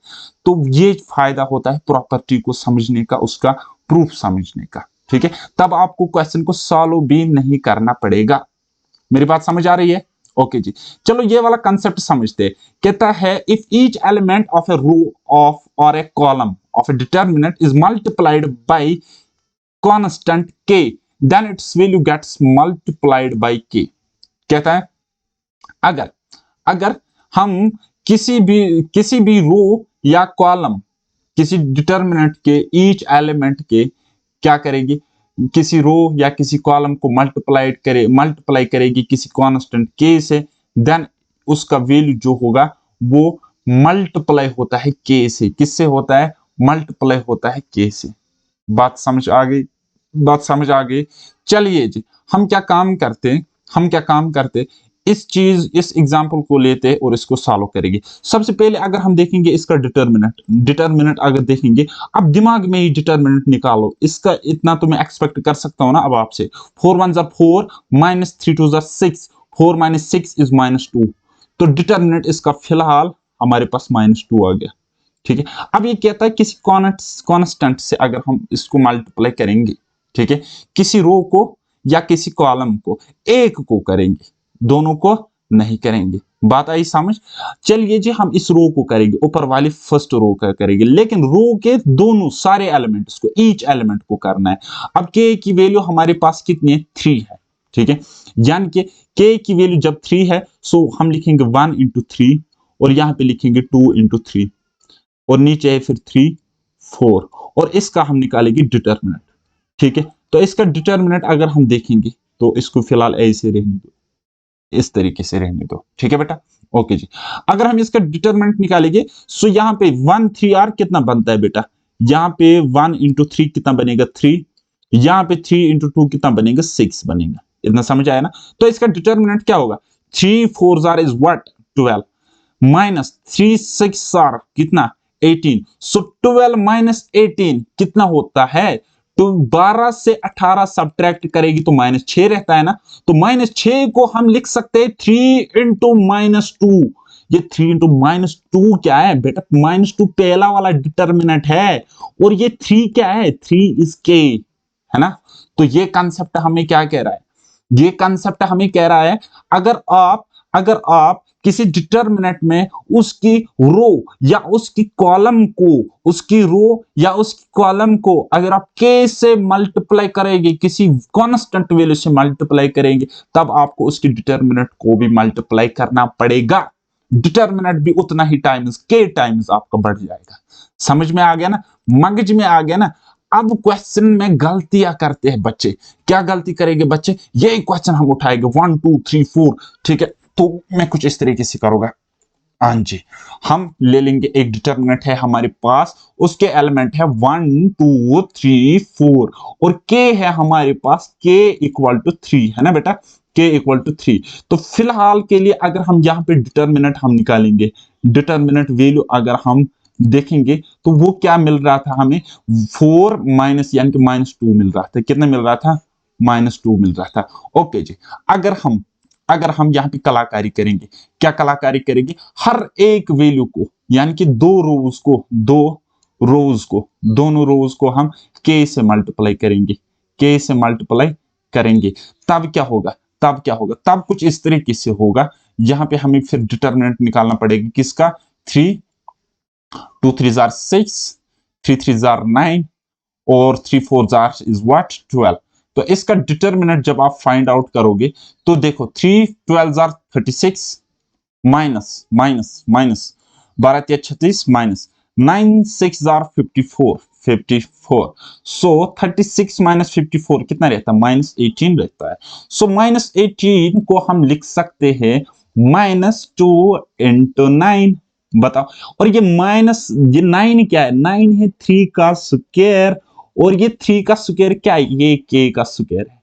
तो ये फायदा होता है प्रॉपर्टी को समझने का, उसका प्रूफ समझने का। ठीक है, तब आपको क्वेश्चन को सॉल्व भी नहीं करना पड़ेगा। मेरी बात समझ आ रही है? ओके जी, चलो ये वाला कंसेप्ट समझते हैं। कहता है if each element of a row of और a column of a determinant is multiplied by constant k, then its value gets multiplied by k। कहता है अगर अगर हम किसी भी रो या कॉलम, किसी डिटर्मिनेंट के ईच एलिमेंट के क्या करेगी, किसी रो या किसी कॉलम को मल्टीप्लाई करेगी किसी कांस्टेंट k से, देन उसका वैल्यू जो होगा वो मल्टीप्लाई होता है k से। किससे होता है, मल्टीप्लाई होता है k से। बात समझ आ गई? बात समझ आ गई। चलिए जी, हम क्या काम करते, इस एग्जांपल को लेते और इसको सॉल्व करेंगे। सबसे पहले अगर हम देखेंगे इसका डिटर्मिनेंट अगर देखेंगे, अब दिमाग में ही डिटर्मिनेंट निकालो, इसका इतना तो मैं एक्सपेक्ट कर सकता हूं ना अब आपसे, 4 1 जार 4 माइनस 3 2 जार 6, 4 माइनस 6 इज -2, तो डिटर्मिनेंट इसका फिलहाल हमारे पास -2 आ गया। ठीक है, अब ये कहता है किसी कांस्टेंट से अगर हम इसको मल्टीप्लाई करेंगे, ठीक है, किसी रो को या किसी कॉलम को, एक को करेंगे, दोनों को नहीं करेंगे। बात आई समझ? चलिए जी, हम इस रो को करेंगे, ऊपर वाली फर्स्ट रो का करेंगे, लेकिन रो के दोनों सारे एलिमेंट्स को, ईच एलिमेंट को करना है। अब के की वैल्यू हमारे पास कितनी है, 3 है। ठीक है, यानी कि के की वैल्यू जब 3 है, सो हम लिखेंगे 1 इंटू 3 और यहां पे लिखेंगे 2 इंटू 3। और नीचे है फिर 3 4 और इसका हम निकालेंगे डिटर्मिनेंट। ठीक है, तो इसका डिटर्मिनेंट अगर हम देखेंगे तो इसको फिलहाल ऐसे रहने दो, इस तरीके से रहने दो। ठीक है बेटा, ओके जी। अगर हम इसका डिटर्मिनेंट निकालेंगे सो यहाँ पे 1 3 आर कितना बनता है बेटा, यहाँ पे 1 इंटू 3 कितना बनेगा 3, यहाँ पे 3 इंटू 2 कितना बनेगा 6 बनेगा। इतना समझ आया ना। तो इसका डिटर्मिनेंट क्या होगा, 3 4 are is what 12 minus 3 6 are कितना 18, सो 12 माइनस 18 कितना होता है, तो 12 से 18 सब्ट्रैक्ट करेगी तो -6 रहता है ना। तो -6 को हम लिख सकते हैं 3 इंटू -2। ये 3 इंटू -2 क्या है बेटा, -2 पहला वाला डिटर्मिनेंट है और ये 3 क्या है, 3 इज के, है ना। तो ये कंसेप्ट हमें क्या कह रहा है, ये कंसेप्ट हमें कह रहा है अगर आप किसी डिटर्मिनेंट में उसकी रो या उसकी कॉलम को, उसकी रो या उसकी कॉलम को अगर आप के से मल्टीप्लाई करेंगे, किसी कांस्टेंट वैल्यू से मल्टीप्लाई करेंगे, तब आपको उसकी डिटर्मिनेंट को भी मल्टीप्लाई करना पड़ेगा। डिटर्मिनेंट भी उतना ही टाइम्स के टाइम्स आपका बढ़ जाएगा। समझ में आ गया ना, मगज में आ गया ना। अब क्वेश्चन में गलतियां करते हैं बच्चे, क्या गलती करेंगे बच्चे, यही क्वेश्चन हम उठाएंगे 1 2 3 4। ठीक है, तो मैं कुछ इस तरीके से करूंगा। हाँ जी, हम ले लेंगे एक डिटर्मिनेंट है हमारे पास, उसके एलिमेंट है 1 2 3 4 और के है हमारे पास के इक्वल टू 3, है ना बेटा, के इक्वल टू 3। तो फिलहाल के लिए अगर हम यहाँ पे डिटर्मिनेंट हम निकालेंगे, डिटर्मिनेंट वैल्यू अगर हम देखेंगे तो वो क्या मिल रहा था हमें, 4 माइनस यानी कि -2 मिल रहा था। कितना मिल रहा था, -2 मिल रहा था। ओके जी, अगर हम यहाँ पे कलाकारी करेंगे, क्या कलाकारी करेंगे, हर एक वैल्यू को यानी कि दोनों रोज को हम के से मल्टीप्लाई करेंगे, के से मल्टीप्लाई करेंगे। तब क्या होगा, तब कुछ इस तरीके से होगा। यहाँ पे हमें फिर डिटर्मिनेंट निकालना पड़ेगा किसका, 3 2 3 आर 6 3 3 आर 9 और 3 4 आर इज व्हाट 12। तो इसका डिटर्मिनेंट जब आप फाइंड आउट करोगे तो देखो 3 12 are 36 minus minus minus 12 3 36 minus 9 6 are 54 so 36 minus 54 कितना रहता है, -18 रहता है। सो -18 को हम लिख सकते हैं -2 इंटू 9। बताओ, और ये ये 9 क्या है, 9 है 3 का स्क्वायर और ये 3 का स्क्वायर क्या है, ये के का स्क्वायर है।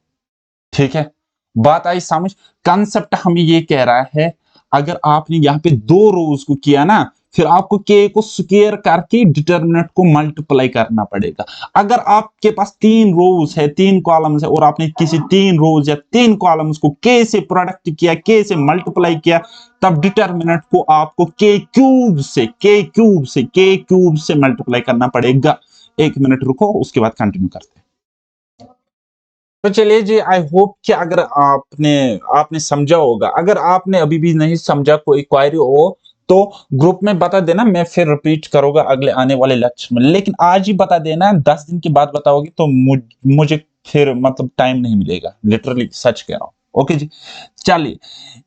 ठीक है, बात आई समझ। कंसेप्ट हमें ये कह रहा है अगर आपने यहाँ पे 2 रोज को किया ना, फिर आपको के को स्क्वायर करके डिटर्मिनेंट को मल्टीप्लाई करना पड़ेगा। अगर आपके पास 3 रोज है, 3 कॉलम्स है और आपने किसी 3 रोज या 3 कॉलम्स को के से प्रोडक्ट किया, के से मल्टीप्लाई किया, तब डिटर्मिनेंट को आपको के क्यूब से मल्टीप्लाई करना पड़ेगा। 1 मिनट रुको, उसके बाद कंटिन्यू करते हैं। तो चलिए जी, आई होप कि अगर आपने समझा होगा। अगर आपने अभी भी नहीं समझा, कोई क्वेरी हो तो ग्रुप में बता देना, मैं फिर रिपीट करूंगा अगले आने वाले लेक्चर में। लेकिन आज ही बता देना, 10 दिन के बाद बताओगे तो मुझे फिर मतलब टाइम नहीं मिलेगा, लिटरली सच कह रहा हूँ। ओके जी, चलिए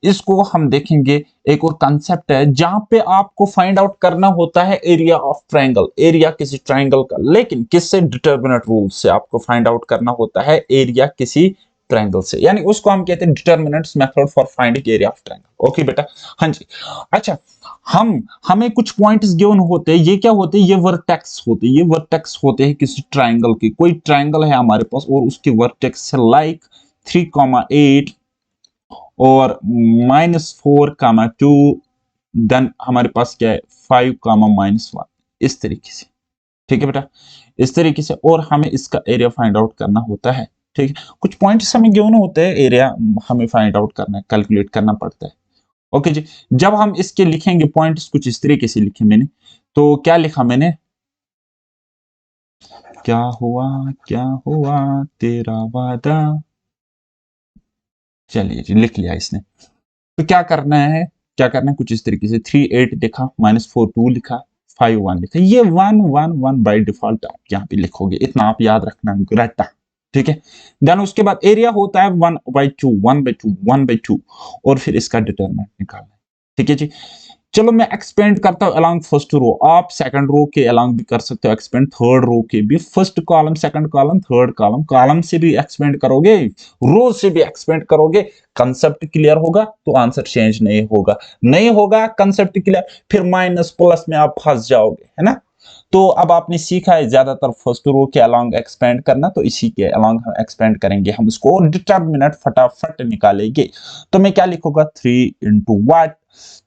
इसको हम देखेंगे। एक और कंसेप्ट है जहां पे आपको फाइंड आउट करना होता है एरिया ऑफ ट्रायंगल, एरिया किसी ट्रायंगल का, लेकिन किससे, डिटर्मिनेंट रूल से आपको फाइंड आउट करना होता है एरिया किसी ट्रायंगल से, यानी उसको हम कहते हैं determinants method for finding area of triangle. Okay बेटा, हाँ जी। अच्छा, हमें कुछ पॉइंट्स गिवन होते हैं, ये क्या होते हैं, ये वर्टेक्स होते हैं किसी ट्रायंगल के। कोई ट्रायंगल है हमारे पास और उसके वर्टेक्स है लाइक 3,8 और -4,2, देन हमारे पास क्या है 5,-1, इस तरीके से। ठीक है बेटा, इस तरीके से, और हमें इसका एरिया फाइंड आउट करना होता है। ठीक है, कुछ पॉइंट्स हमें गिवन होते हैं, एरिया हमें फाइंड आउट करना है, कैलकुलेट करना पड़ता है। ओके जी, जब हम इसके लिखेंगे पॉइंट्स कुछ इस तरीके से लिखे मैंने, तो क्या लिखा मैंने, क्या हुआ तेरा वादा, चलिए जी लिख लिया इसने। तो क्या करना है, कुछ इस तरीके से 3 8 लिखा, -4 2 लिखा, 5 1 लिखा। ये 1 1 1 बाय डिफॉल्ट आप यहाँ पे लिखोगे, इतना आप याद रखना रट्टा। ठीक है, देन उसके बाद एरिया होता है 1/2 और फिर इसका डिटरमिनेंट निकालना है। ठीक है जी, चलो मैं एक्सपेंड करता हूं अलोंग फर्स्ट रो, आप सेकंड रो के अलोंग भी कर सकते हो एक्सपेंड, थर्ड रो के भी, first column second column third column, column से भी एक्सपेंड करोगे, रो से भी एक्सपेंड करोगे, कंसेप्ट क्लियर होगा तो आंसर चेंज नहीं होगा, नहीं होगा कंसेप्ट क्लियर, फिर माइनस प्लस में आप फंस जाओगे, है ना। तो अब आपने सीखा है ज्यादातर फर्स्ट रो के अलोंग एक्सपेंड करना, तो इसी के अलोंग हम एक्सपेंड करेंगे, हम इसको डिटरमिनेंट फटाफट निकालेंगे। तो मैं क्या लिखूंगा, 3 इंटू वाट,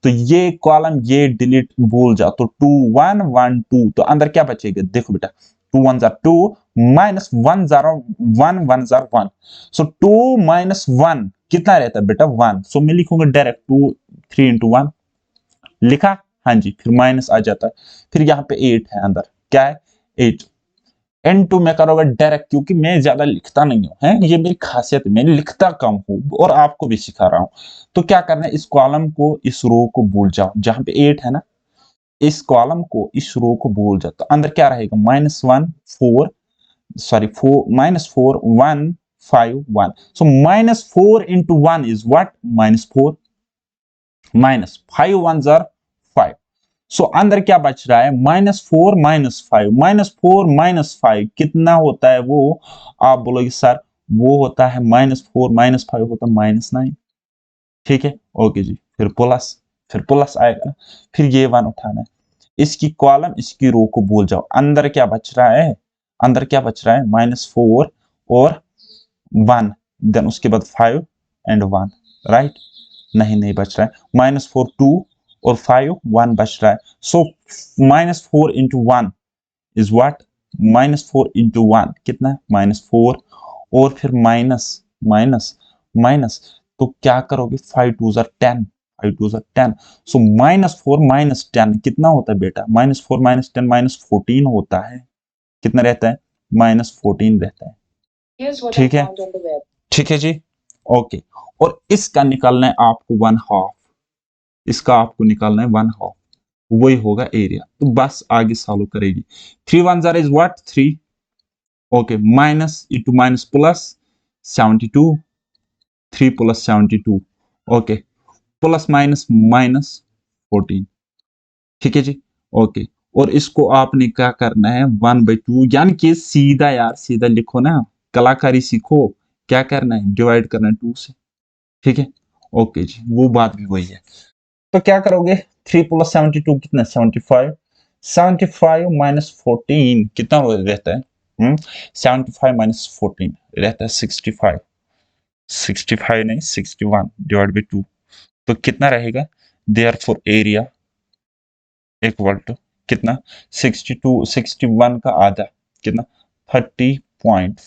तो ये कॉलम ये डिलीट भूल जाओ, तो 2 1 1 2, तो अंदर क्या बचेगा, देखो बेटा 2 1 जार 2 माइनस 1 जार 1 1 जार 1, सो 2 माइनस 1 कितना रहता है बेटा 1, सो मैं लिखूंगा डायरेक्ट 2 3 इंटू 1 लिखा, हाँ जी, फिर माइनस आ जाता है, फिर यहाँ पे 8 है अंदर, क्या है 8, N2 में करोगे डायरेक्ट, क्योंकि मैं ज्यादा लिखता नहीं हूं, है ये मेरी खासियत है, मैं लिखता कम हूं और आपको भी सिखा रहा हूं। तो क्या करना है, इस कॉलम को इस रो को भूल जाओ, जहां पे 8 है ना, इस कॉलम को इस रो को भूल जाओ, तो अंदर क्या रहेगा minus 1 4, sorry 4 minus 4 1 5 1, so minus 4 into 1 is what minus 4, minus 5 1 jar 5, सो अंदर क्या बच रहा है -4 -5, -4 -5 कितना होता है वो, आप बोलोगे सर वो होता है -4 -5 होता है -9, ठीक है ओके जी, फिर प्लस आएगा ना, फिर ये 1 उठाना है, इसकी कॉलम इसकी रो को भूल जाओ, अंदर क्या बच रहा है, अंदर क्या बच रहा है -4 और 1, देन उसके बाद 5 एंड 1, राइट, नहीं बच रहा है, -4 2 और 5 1 बच रहा है, सो -4 इंटू 1 इज व्हाट, -4 इंटू 1 कितना -4, और फिर माइनस माइनस माइनस, तो क्या करोगे 5 2 जार 10, 5 2 जार 10, सो -4 -10 कितना होता है बेटा, -4 -10 -14 होता है, कितना रहता है -14 रहता है, ठीक है, ठीक है जी, ओके। और इसका निकालना है आपको 1/2, इसका आपको निकालना है 1/2, वही होगा एरिया, तो बस आगे सॉल्व करेगी, 3 1 jar is what 3, okay, minus into minus plus 72, 3 plus 72, okay, plus minus minus 14, ठीक है जी, ओके। और इसको आपने क्या करना है 1/2, यानी कि सीधा यार सीधा लिखो ना, कलाकारी सीखो, क्या करना है डिवाइड करना है 2 से, ठीक है ओके जी, वो बात भी वही है। तो क्या करोगे 3 प्लस 72 कितना 75, 75 माइनस 14 कितना रहता है, 75 माइनस 14 रहता है 65, 65 नहीं 61 डिवाइड बाई 2, तो कितना रहेगा, देयरफॉर एरिया इक्वल टू कितना 62 61 का आधा कितना 30.5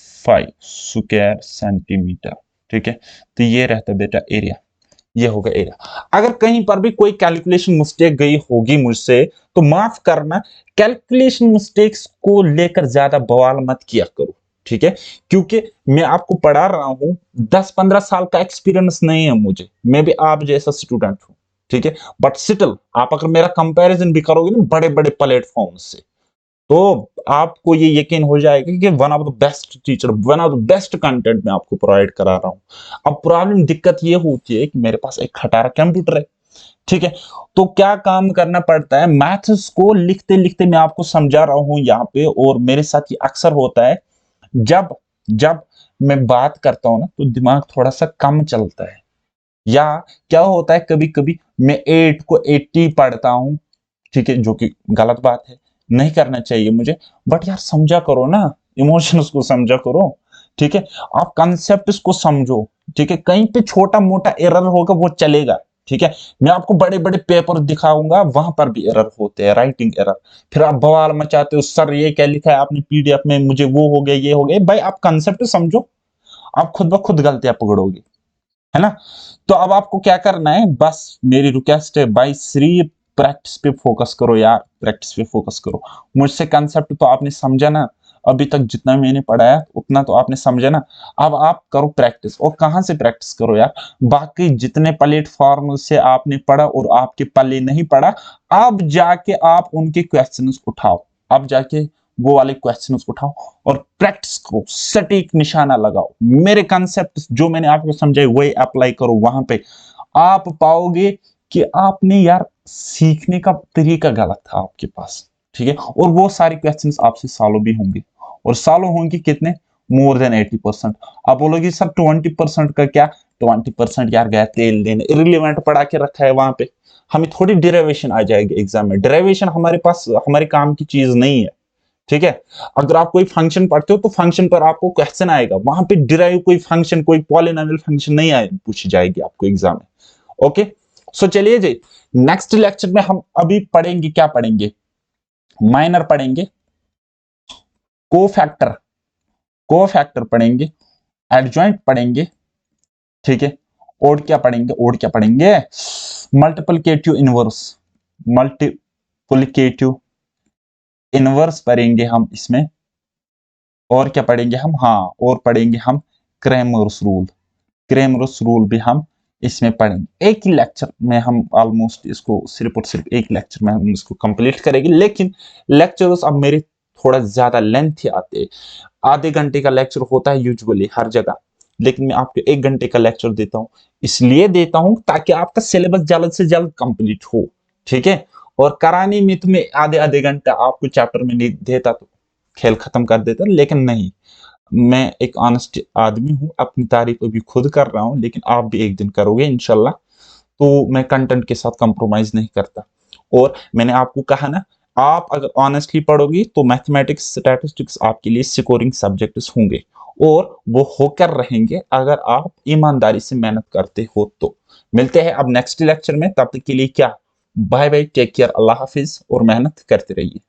स्क्वायर सेंटीमीटर, ठीक है, तो ये रहता है बेटा एरिया, ये होगा एरिया। अगर कहीं पर भी कोई कैलकुलेशन मिस्टेक गई होगी मुझसे तो माफ करना, कैलकुलेशन मिस्टेक्स को लेकर ज्यादा बवाल मत किया करो, ठीक है, क्योंकि मैं आपको पढ़ा रहा हूं, 10-15 साल का एक्सपीरियंस नहीं है मुझे, मैं भी आप जैसा स्टूडेंट हूं, ठीक है, बट स्टिल आप अगर मेरा कंपैरिजन भी करोगे ना बड़े बड़े प्लेटफॉर्म से, तो आपको ये यकीन हो जाएगा कि one of the best teacher, one of the best content मैं आपको प्रोवाइड करा रहा हूं। अब प्रॉब्लम दिक्कत ये होती है कि मेरे पास एक खटारा कंप्यूटर है, ठीक है, तो क्या काम करना पड़ता है, मैथ्स को लिखते लिखते मैं आपको समझा रहा हूं यहाँ पे, और मेरे साथ ये अक्सर होता है, जब जब मैं बात करता हूं ना तो दिमाग थोड़ा सा कम चलता है, या क्या होता है कभी कभी मैं 8 को 80 पढ़ता हूं, ठीक है, जो कि गलत बात है, नहीं करना चाहिए मुझे, बट यार समझा करो ना, इमोशंस को समझा करो, ठीक है, आप कंसेप्ट को समझो, ठीक है, कहीं पे छोटा मोटा एरर होगा वो चलेगा, ठीक है, मैं आपको बड़े बड़े पेपर दिखाऊंगा वहां पर भी एरर होते हैं, राइटिंग एरर, फिर आप बवाल मचाते हो सर ये क्या लिखा है आपने पीडीएफ में, मुझे वो हो गया ये हो गया, भाई आप कंसेप्ट समझो, आप खुद ब खुद गलतियां पकड़ोगे, है ना। तो अब आपको क्या करना है, बस मेरी रिक्वेस्ट है भाई, सिर्फ प्रैक्टिस पे फोकस करो यार, प्रैक्टिस पे फोकस करो, मुझसे कंसेप्ट तो आपने समझा ना, अभी तक जितना मैंने पढ़ाया उतना तो आपने समझा ना, अब आप करो प्रैक्टिस, और कहां से प्रैक्टिस करो यार, बाकी जितने प्लेटफॉर्म से आपने पढ़ा और आपके पल्ले नहीं पढ़ा, अब जाके आप उनके क्वेश्चंस उठाओ, अब जाके वो वाले क्वेश्चंस उठाओ और प्रैक्टिस करो, सटीक निशाना लगाओ, मेरे कंसेप्ट जो मैंने आपको समझाए वही अप्लाई करो, वहां पे आप पाओगे कि आपने यार सीखने का तरीका गलत था आपके पास, ठीक है। और वो सारे क्वेश्चंस आपसे सॉल्व भी होंगे, और सॉल्व होंगे कितने, मोर देन 80%। आप बोलोगे सर 20% का क्या, 20% यार गया तेल देने, इरिलेवेंट पढ़ा के रखा है वहां पे, हमें थोड़ी डिराइवेशन आ जाएगी एग्जाम में। डिराइवेशन हमारे पास हमारे काम की चीज नहीं है, ठीक है। अगर आप कोई फंक्शन पढ़ते हो तो फंक्शन पर आपको क्वेश्चन आएगा, वहां पे डिराइव कोई फंक्शन, कोई पॉलिनोमियल फंक्शन नहीं आए पूछी जाएगी आपको एग्जाम में। ओके, सो चलिए जी, नेक्स्ट लेक्चर में हम अभी पढ़ेंगे, क्या पढ़ेंगे, माइनर पढ़ेंगे, कोफैक्टर, कोफैक्टर पढ़ेंगे, एडजॉइंट पढ़ेंगे, ठीक है। और क्या पढ़ेंगे, और क्या पढ़ेंगे, मल्टीप्लिकेटिव इनवर्स, मल्टीप्लिकेटिव इनवर्स पढ़ेंगे हम इसमें। और क्या पढ़ेंगे हम, हाँ, और पढ़ेंगे हम क्रैमर्स रूल, क्रैमर्स रूल भी हम इसमें पढ़ेंगे। एक ही लेक्चर में हम ऑलमोस्ट इसको सिर्फ और सिर्फ एक लेक्चर में हम इसको कंप्लीट करेंगे। लेकिन लेक्चर्स अब मेरे थोड़ा ज्यादा लेंथी आते हैं, आधे घंटे का लेक्चर होता है यूजुअली हर जगह, लेकिन मैं आपको 1 घंटे का लेक्चर देता हूँ। इसलिए देता हूँ ताकि आपका सिलेबस जल्द से जल्द कंप्लीट हो, ठीक है। और कराने में तुम्हें आधे आधे घंटा आपको चैप्टर में नहीं देता तो खेल खत्म कर देता, लेकिन नहीं, मैं एक ऑनेस्ट आदमी हूँ, अपनी तारीफ अभी खुद कर रहा हूँ, लेकिन आप भी एक दिन करोगे इंशाल्लाह। तो मैं कंटेंट के साथ कंप्रोमाइज नहीं करता। और मैंने आपको कहा ना, आप अगर ऑनेस्टली पढ़ोगी तो मैथमेटिक्स स्टैटिस्टिक्स आपके लिए स्कोरिंग सब्जेक्ट्स होंगे, और वो होकर रहेंगे अगर आप ईमानदारी से मेहनत करते हो तो। मिलते हैं अब नेक्स्ट लेक्चर में, तब तक के लिए क्या, बाय बाय, टेक केयर, अल्लाह हाफिज, और मेहनत करते रहिए।